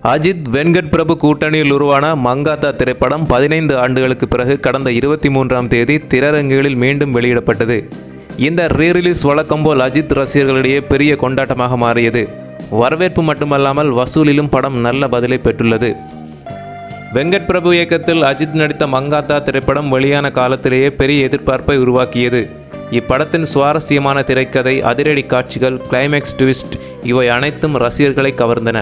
அஜித் வெங்கட் பிரபு கூட்டணியில் உருவான மங்காத்தா திரைப்படம் 15 ஆண்டுகளுக்கு பிறகு கடந்த 23ஆம் தேதி திரையரங்குகளில் மீண்டும் வெளியிடப்பட்டது. இந்த ரீரிலீஸ் வழக்கம்போல் அஜித் ரசிகர்களிடையே பெரிய கொண்டாட்டமாக மாறியது. வரவேற்பு மட்டுமல்லாமல் வசூலிலும் படம் நல்ல பதிலை பெற்றுள்ளது. வெங்கட் பிரபு இயக்கத்தில் அஜித் நடித்த மங்காத்தா திரைப்படம் வெளியான காலத்திலேயே பெரிய எதிர்பார்ப்பை உருவாக்கியது. இப்படத்தின் சுவாரஸ்யமான திரைக்கதை, அதிரடி காட்சிகள், கிளைமேக்ஸ் ட்விஸ்ட் இவை அனைத்தும் ரசிகர்களை கவர்ந்தன.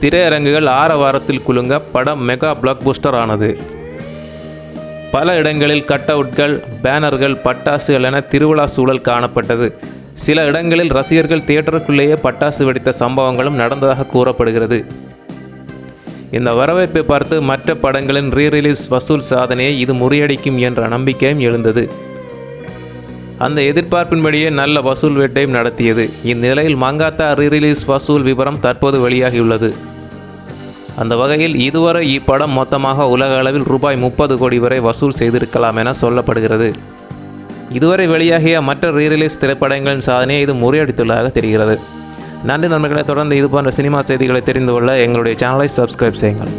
திரையரங்குகள் ஆரவாரத்தில் குலுங்க படம் மெகா பிளாக்பஸ்டர் ஆனது. பல இடங்களில் கட் அவுட்கள், பேனர்கள், பட்டாசுகள் என திருவிழா சூழல் காணப்பட்டது. சில இடங்களில் ரசிகர்கள் தியேட்டருக்குள்ளேயே பட்டாசு வெடித்த சம்பவங்களும் நடந்ததாக கூறப்படுகிறது. இந்த வரவேற்பை பார்த்து மற்ற படங்களின் ரீரிலீஸ் வசூல் சாதனையை இது முறியடிக்கும் என்ற நம்பிக்கையும் எழுந்தது. அந்த எதிர்பார்ப்பின்படியே நல்ல வசூல் வேட்டையும் நடத்தியது. இந்நிலையில் மங்காத்தா ரீரிலீஸ் வசூல் விவரம் தற்போது வெளியாகியுள்ளது. அந்த வகையில் இதுவரை இப்படம் மொத்தமாக உலக அளவில் ரூபாய் 30 கோடி வரை வசூல் செய்திருக்கலாம் என சொல்லப்படுகிறது. இதுவரை வெளியாகிய மற்ற ரீரிலீஸ் திரைப்படங்களின் சாதனையை இது முறியடித்துள்ளதாக தெரிகிறது. நன்றி நண்பர்களை, தொடர்ந்து இதுபோன்ற சினிமா செய்திகளை தெரிந்து கொள்ள எங்களுடைய சேனலை சப்ஸ்கிரைப் செய்யுங்கள்.